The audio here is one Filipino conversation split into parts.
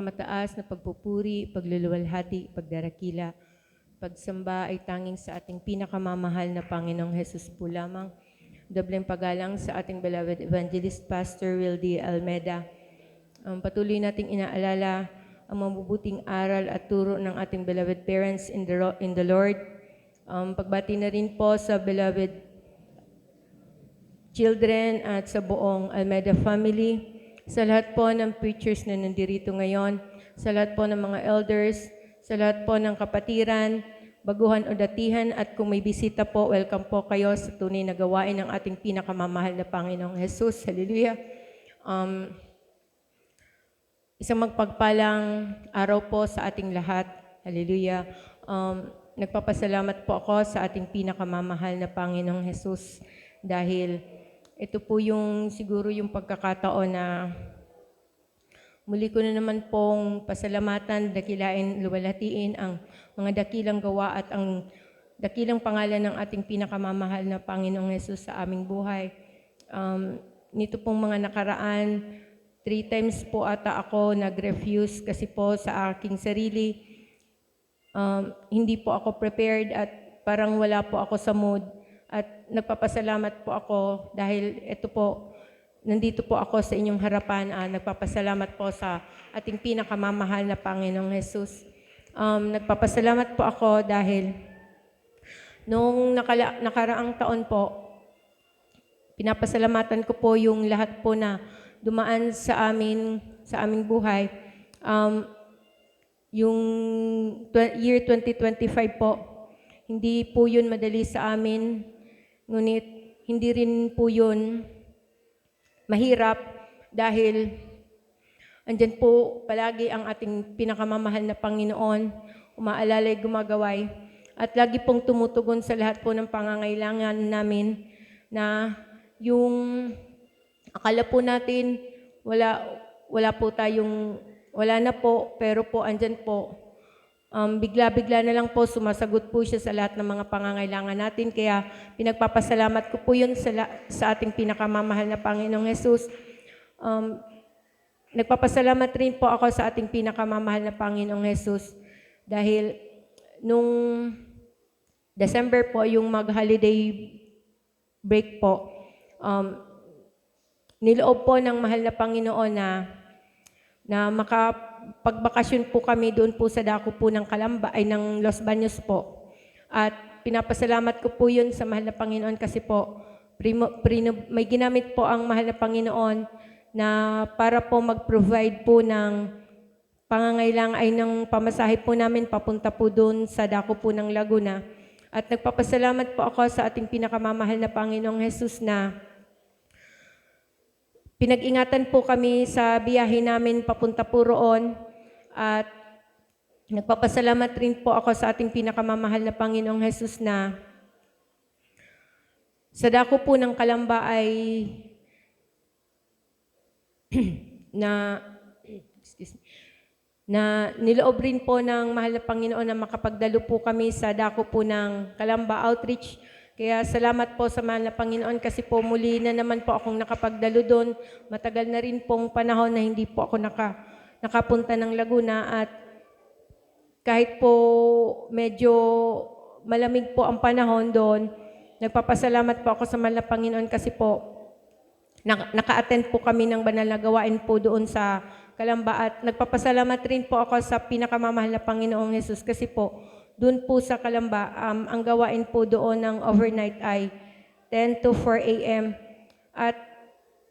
mataas na pagpupuri, pagluluwalhati, pagdarakila, pagsamba ay tanging sa ating pinakamamahal na Panginoong Hesus po lamang. Dobleng paggalang sa ating beloved evangelist Pastor Will D. Almeda. Patuloy nating inaalala ang mabubuting aral at turo ng ating beloved parents in the Lord. Pagbati na rin po sa beloved children at sa buong Almeda family. Sa lahat po ng preachers na nandirito ngayon, sa lahat po ng mga elders, sa lahat po ng kapatiran, baguhan o datihan, at kung may bisita po, welcome po kayo sa tunay na gawain ng ating pinakamamahal na Panginoong Hesus. Hallelujah! Isang magpagpalang araw po sa ating lahat. Hallelujah! Nagpapasalamat po ako sa ating pinakamamahal na Panginoong Hesus dahil ito po yung siguro yung pagkakataon na muli ko na naman pong pasalamatan, dakilain, luwalhatiin ang mga dakilang gawa at ang dakilang pangalan ng ating pinakamamahal na Panginoong Hesus sa aming buhay. Nito pong mga nakaraan, 3 times po ata ako nag-refuse kasi po sa aking sarili. Hindi po ako prepared at parang wala po ako sa mood. At nagpapasalamat po ako dahil ito po, nandito po ako sa inyong harapan. Nagpapasalamat po sa ating pinakamamahal na Panginoong Hesus. Nagpapasalamat po ako dahil noong nakaraang taon po, pinapasalamatan ko po yung lahat po na dumaan sa aming buhay. Yung year 2025 po, hindi po yun madali sa amin. Ngunit hindi rin po yun mahirap dahil andyan po palagi ang ating pinakamamahal na Panginoon, umaalalay, gumagaway, at lagi pong tumutugon sa lahat po ng pangangailangan namin na yung akala po natin wala na po, pero po andyan po. Bigla-bigla na lang po sumasagot po siya sa lahat ng mga pangangailangan natin. Kaya pinagpapasalamat ko po yun sa ating pinakamamahal na Panginoong Hesus. Nagpapasalamat rin po ako sa ating pinakamamahal na Panginoong Hesus dahil nung December po, yung mag-holiday break po, niloob po ng mahal na Panginoon na makapagbakasyon po kami doon po sa dako po ng Calamba, ay ng Los Baños po. At pinapasalamat ko po yun sa mahal na Panginoon kasi po may ginamit po ang mahal na Panginoon na para po mag-provide po ng pangangailangan ay ng pamasahe po namin papunta po doon sa dako po ng Laguna. At nagpapasalamat po ako sa ating pinakamamahal na Panginoong Hesus na pinag-ingatan po kami sa biyahe namin papunta po roon at nagpapasalamat rin po ako sa ating pinakamamahal na Panginoong Hesus na sa dako po ng Calamba ay na niloob rin po ng mahal na Panginoon na makapagdalo po kami sa dako po ng Calamba Outreach. Kaya salamat po sa mahal na Panginoon kasi po muli na naman po akong nakapagdalo doon. Matagal na rin pong panahon na hindi po ako nakapunta ng Laguna at kahit po medyo malamig po ang panahon doon, nagpapasalamat po ako sa mahal na Panginoon kasi po naka-attend po kami ng banal na gawain po doon sa Calamba at nagpapasalamat rin po ako sa pinakamamahal na Panginoong Hesus kasi po doon po sa Calamba, ang gawain po doon ng overnight ay 10 to 4 a.m. At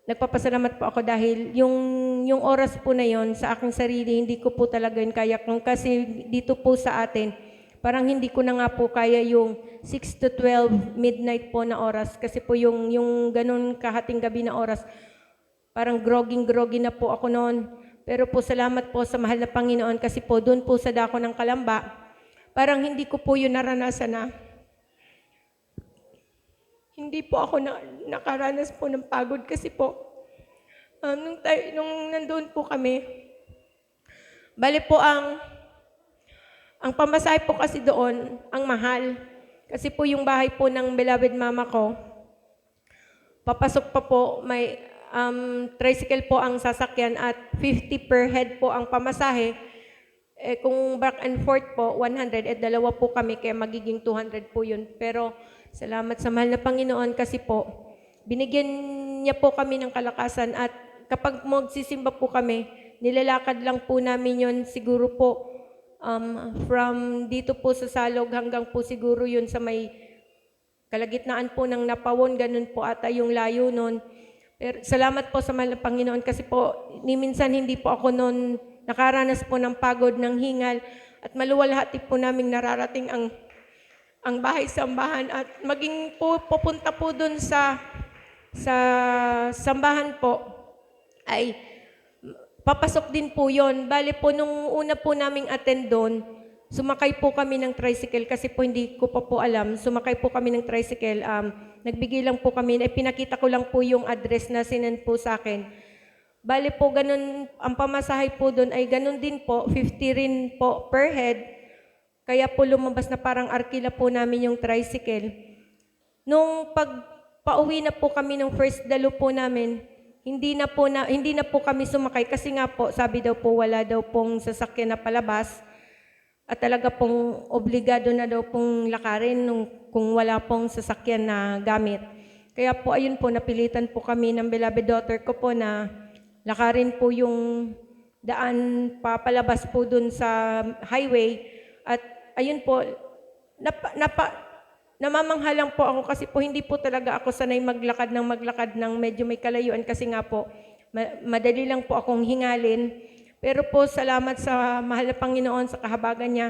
nagpapasalamat po ako dahil yung oras po na yon sa aking sarili, hindi ko po talaga yun kaya. Kasi dito po sa atin, parang hindi ko na nga po kaya yung 6 to 12 midnight po na oras. Kasi po yung ganun kahating gabi na oras, parang groggy na po ako noon. Pero po salamat po sa mahal na Panginoon kasi po doon po sa dako ng Calamba, parang hindi ko po yun naranasan na hindi po ako nakaranas po ng pagod kasi po nung nandoon po kami, bali po ang pamasahe po kasi doon, ang mahal. Kasi po yung bahay po ng beloved mama ko, papasok pa po, tricycle po ang sasakyan at 50 per head po ang pamasahe, kung back and forth po, 100, dalawa po kami, kaya magiging 200 po yun. Pero salamat sa mahal na Panginoon kasi po, binigyan niya po kami ng kalakasan at kapag magsisimba po kami, nilalakad lang po namin yun siguro po from dito po sa Salog hanggang po siguro yun sa may kalagitnaan po ng Napawon, ganun po ata yung layo nun. Pero salamat po sa mahal na Panginoon kasi po, ni minsan hindi po ako noon nakaranas po ng pagod, ng hingal, at maluwalhati po naming nararating ang bahay sambahan at maging po pupunta po doon sa sambahan po ay papasok din po yon. Bale po nung una po naming attend doon, sumakay po kami ng tricycle kasi po hindi ko pa po alam. Sumakay po kami ng tricycle. Nagbigay lang po kami, pinakita ko lang po yung address na sinend po sa akin. Bale po, ganun, ang pamasahe po doon ay ganun din po, 50 rin po per head. Kaya po lumabas na parang arkila po namin yung tricycle. Nung pauwi na po kami ng first dalo po namin, hindi na po kami sumakay kasi nga po, sabi daw po wala daw pong sasakyan na palabas at talaga pong obligado na daw pong lakarin kung wala pong sasakyan na gamit. Kaya po ayun po, napilitan po kami ng beloved daughter ko po na lakarin po yung daan papalabas po dun sa highway. At ayun po, namamangha lang po ako kasi po hindi po talaga ako sanay maglakad ng medyo may kalayuan kasi nga po, madali lang po akong hingalin. Pero po salamat sa mahal na Panginoon sa kahabagan niya.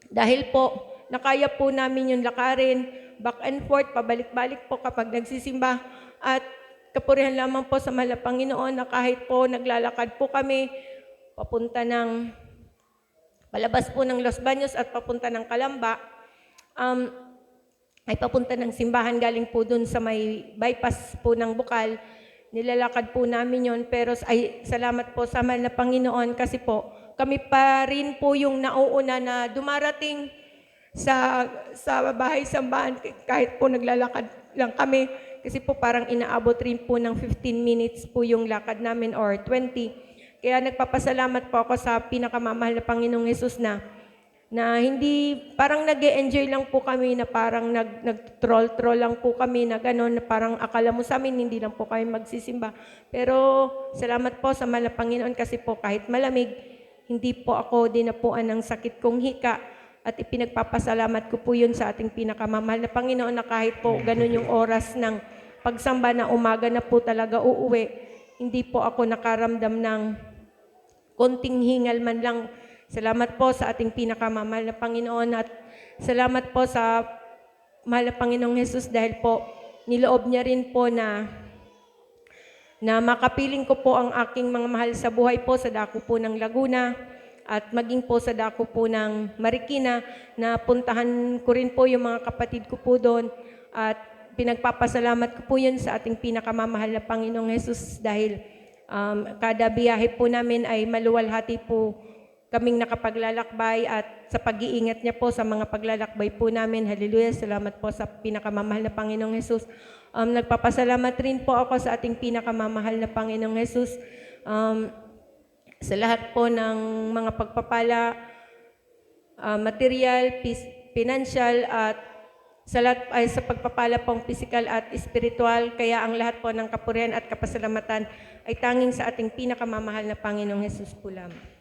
Dahil po, nakaya po namin yung lakarin, back and forth, pabalik-balik po kapag nagsisimba. At kapurihan lamang po sa mahal na Panginoon na kahit po naglalakad po kami, papunta ng, palabas po ng Los Baños at papunta ng Calamba, ay papunta ng simbahan galing po dun sa may bypass po ng Bukal, nilalakad po namin yon. Pero ay salamat po sa mahal na Panginoon kasi po, kami pa rin po yung nauuna na dumarating sa bahay sambahan kahit po naglalakad lang kami. Kasi po parang inaabot rin po ng 15 minutes po yung lakad namin or 20. Kaya nagpapasalamat po ako sa pinakamamahal na Panginoong Hesus na hindi, parang nag-e-enjoy lang po kami na parang nag-troll lang po kami na gano'n, na parang akala mo sa amin hindi lang po kami magsisimba. Pero salamat po sa mahal na Panginoon kasi po kahit malamig, hindi po ako dinapuan ng sakit kong hika. At ipinagpapasalamat ko po yun sa ating pinakamamahal na Panginoon na kahit po ganun yung oras ng pagsamba na umaga na po talaga uuwi, hindi po ako nakaramdam ng konting hingal man lang. Salamat po sa ating pinakamamahal na Panginoon at salamat po sa mahal na Panginoong Hesus dahil po niloob niya rin po na makapiling ko po ang aking mga mahal sa buhay po sa dako po ng Laguna at maging po sa dako po ng Marikina na puntahan ko rin po yung mga kapatid ko po doon at pinagpapasalamat ko po yun sa ating pinakamamahal na Panginoong Hesus dahil kada biyahe po namin ay maluwalhati po kaming nakapaglalakbay at sa pag-iingat niya po sa mga paglalakbay po namin. Hallelujah! Salamat po sa pinakamamahal na Panginoong Hesus. Nagpapasalamat rin po ako sa ating pinakamamahal na Panginoong Hesus sa lahat po ng mga pagpapala, material, financial, at sa lahat ay sa pagpapala pong physical at spiritual. Kaya ang lahat po ng kapurihan at kapasalamatan ay tanging sa ating pinakamamahal na Panginoong Hesus po lamang.